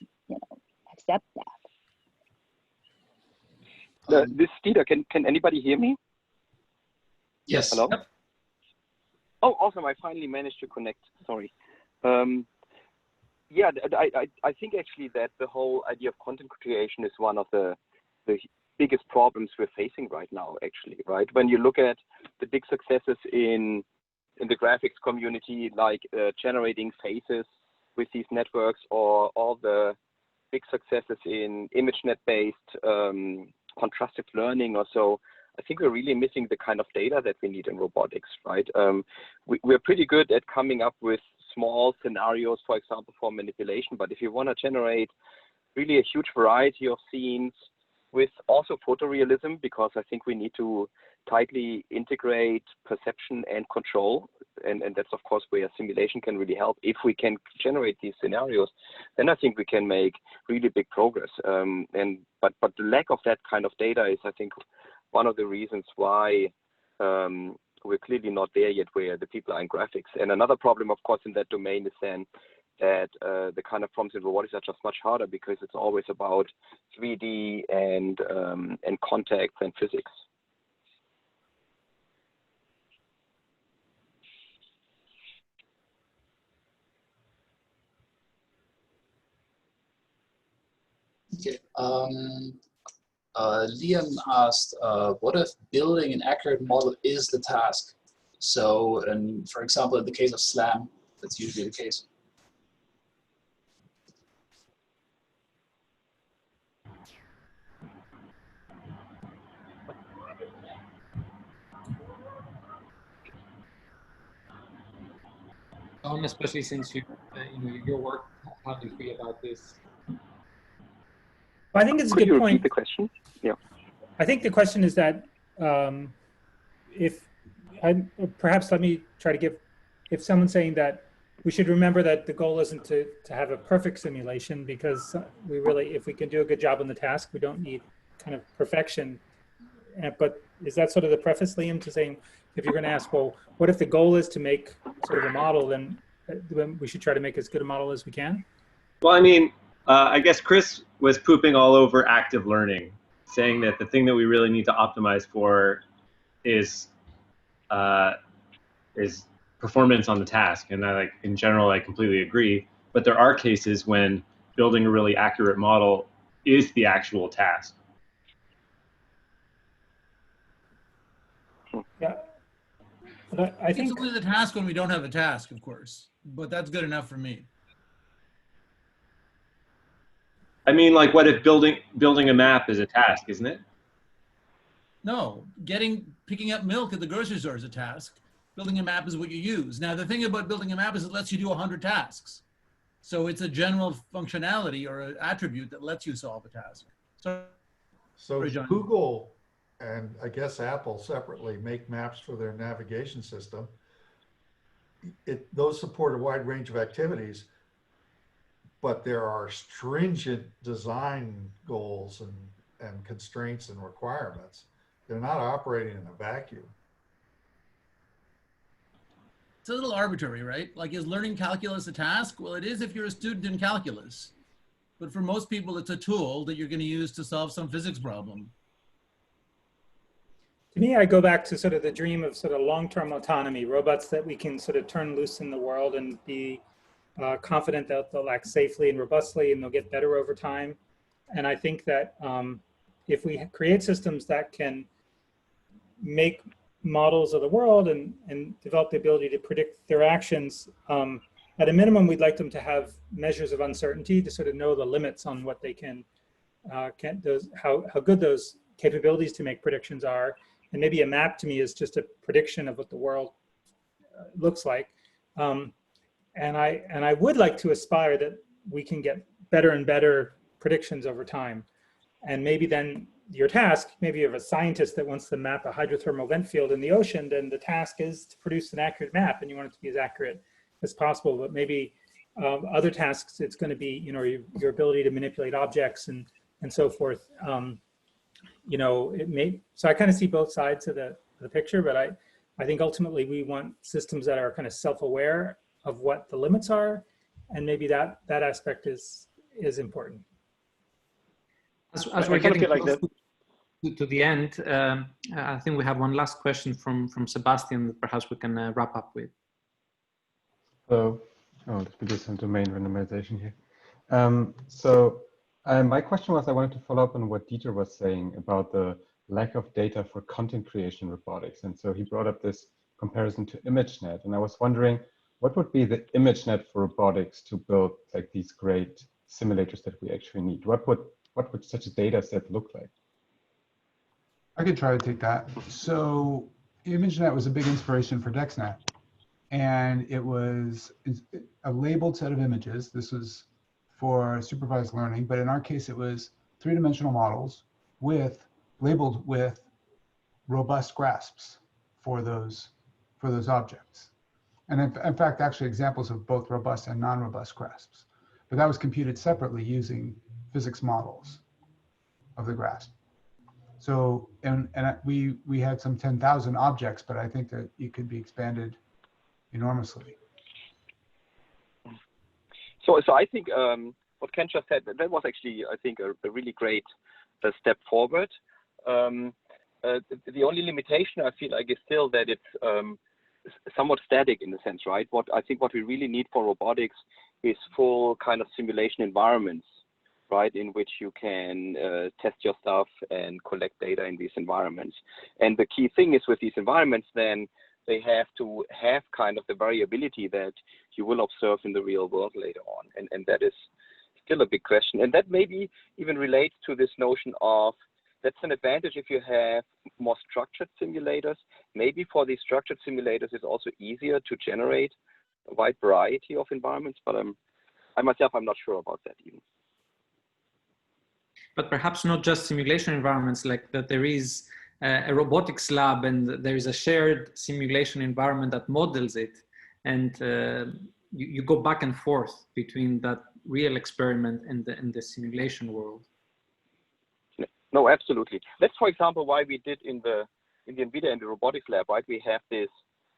accept that. This is Dieter. Can anybody hear me? Yes. Hello? Yep. Oh, awesome. I finally managed to connect. Sorry. Yeah, I think actually that the whole idea of content creation is one of the biggest problems we're facing right now, actually, right? When you look at the big successes in the graphics community, like generating faces with these networks, or all the big successes in ImageNet-based contrastive learning or so, I think we're really missing the kind of data that we need in robotics, right? We're pretty good at coming up with small scenarios, for example, for manipulation, but if you want to generate really a huge variety of scenes with also photorealism, because I think we need to tightly integrate perception and control, and that's of course where simulation can really help. If we can generate these scenarios, then I think we can make really big progress. But the lack of that kind of data is, I think, one of the reasons why we're clearly not there yet where the people are in graphics. And another problem, of course, in that domain is then that the kind of problems in robotics are just much harder, because it's always about 3D and context and physics. Okay. Liam asked, what if building an accurate model is the task? So, and for example, in the case of SLAM, that's usually the case. Especially since your work, how do you feel about this? I think it's a Could good you point. repeat the question? Yeah. I think the question is that perhaps let me try to give, if someone's saying that we should remember that the goal isn't to have a perfect simulation, because we really, if we can do a good job on the task, we don't need kind of perfection. But is that sort of the preface, Liam, to saying, if you're going to ask, well, what if the goal is to make sort of a model, then we should try to make as good a model as we can? Well, I mean, I guess Chris was pooping all over active learning, saying that the thing that we really need to optimize for is performance on the task. And in general, I completely agree. But there are cases when building a really accurate model is the actual task. Yeah. But I think it's only the task when we don't have a task, of course, but that's good enough for me. I mean, like, what if building a map is a task, isn't it? No, picking up milk at the grocery store is a task. Building a map is what you use. Now, the thing about building a map is it lets you do 100 tasks. So it's a general functionality or an attribute that lets you solve a task. So Google and I guess Apple separately make maps for their navigation system. Those support a wide range of activities, but there are stringent design goals and constraints and requirements. They're not operating in a vacuum. It's a little arbitrary, right? Like, is learning calculus a task? Well, it is if you're a student in calculus. But for most people, it's a tool that you're going to use to solve some physics problem. To me, I go back to sort of the dream of sort of long-term autonomy, robots that we can sort of turn loose in the world and be confident that they'll act safely and robustly and they'll get better over time. And I think that if we create systems that can make models of the world and develop the ability to predict their actions, at a minimum, we'd like them to have measures of uncertainty to sort of know the limits on what they can how good those capabilities to make predictions are. And maybe a map to me is just a prediction of what the world looks like. And I would like to aspire that we can get better and better predictions over time. And maybe then your task, maybe you have a scientist that wants to map a hydrothermal vent field in the ocean, then the task is to produce an accurate map and you want it to be as accurate as possible. But maybe other tasks, it's going to be, your ability to manipulate objects and so forth. So I kind of see both sides of the picture, but I think ultimately we want systems that are kind of self-aware of what the limits are, and maybe that aspect is important. As we're getting close to the end, I think we have one last question from Sebastian that perhaps we can wrap up with. So, let's do some domain randomization here. My question was, I wanted to follow up on what Dieter was saying about the lack of data for content creation robotics. And so he brought up this comparison to ImageNet. And I was wondering, what would be the ImageNet for robotics to build like these great simulators that we actually need? What would such a data set look like? I could try to take that. So ImageNet was a big inspiration for DexNet. And it was a labeled set of images. This was for supervised learning, but in our case, it was three-dimensional models labeled with robust grasps for those objects. And in fact, actually examples of both robust and non-robust grasps. But that was computed separately using physics models of the grasp. So, and we had some 10,000 objects, but I think that it could be expanded enormously. So I think what Ken just said, that was actually, I think, a really great step forward. The only limitation I feel like is still that it's somewhat static in a sense, right? What we really need for robotics is full kind of simulation environments, right, in which you can test your stuff and collect data in these environments. And the key thing is with these environments, then they have to have kind of the variability that you will observe in the real world later on. And that is still a big question. And that maybe even relates to this notion of, that's an advantage if you have more structured simulators. Maybe for these structured simulators, it's also easier to generate a wide variety of environments, but I myself, I'm not sure about that even. But perhaps not just simulation environments, like that there is a robotics lab and there is a shared simulation environment that models it. And you go back and forth between that real experiment and the simulation world. No, absolutely. That's, for example, why we did in the NVIDIA and the robotics lab, right? We have this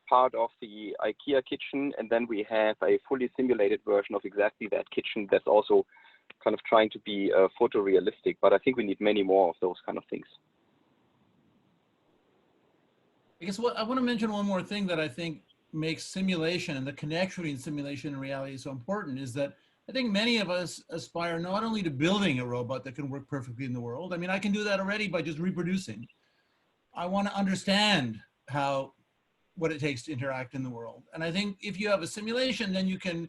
part of the IKEA kitchen, and then we have a fully simulated version of exactly that kitchen that's also kind of trying to be photorealistic. But I think we need many more of those kind of things. I guess I want to mention one more thing that I think makes simulation and the connection between simulation and reality so important is that I think many of us aspire not only to building a robot that can work perfectly in the world. I mean, I can do that already by just reproducing. I want to understand what it takes to interact in the world. And I think if you have a simulation, then you can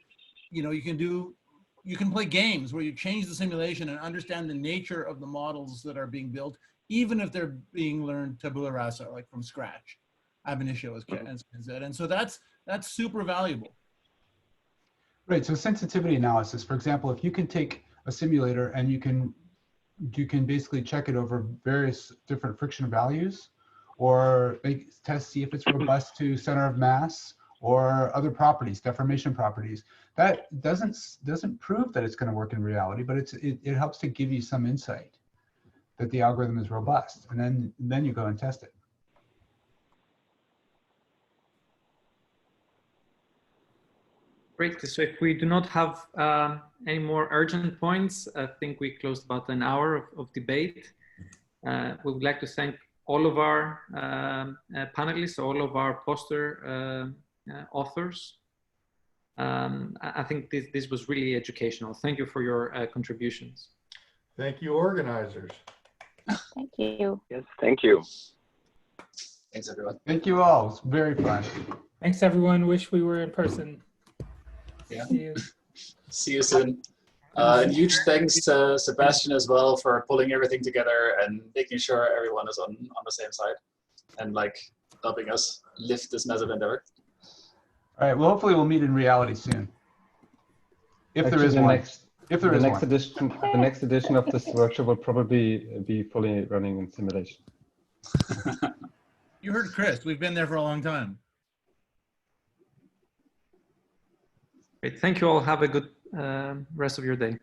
play games where you change the simulation and understand the nature of the models that are being built, even if they're being learned tabula rasa, like from scratch, ab initio, as Ken said. And so that's super valuable. Right, so sensitivity analysis, for example, if you can take a simulator and you can basically check it over various different friction values, or see if it's robust to center of mass or other properties, deformation properties. That doesn't prove that it's going to work in reality, but it helps to give you some insight that the algorithm is robust, and then you go and test it. Great. So if we do not have any more urgent points, I think we closed about an hour of debate. We would like to thank all of our panelists, all of our poster authors. I think this was really educational. Thank you for your contributions. Thank you, organizers. Thank you. Yes, thank you. Thanks, everyone. Thank you all. It's very fun. Thanks, everyone. Wish we were in person. Yeah. See you. See you soon. And huge thanks to Sebastian as well for pulling everything together and making sure everyone is on the same side and like helping us lift this massive endeavor. All right. Well, hopefully we'll meet in reality soon. If there is one. If there is one. The next edition of this workshop will probably be fully running in simulation. You heard Chris. We've been there for a long time. Great. Thank you all. Have a good rest of your day.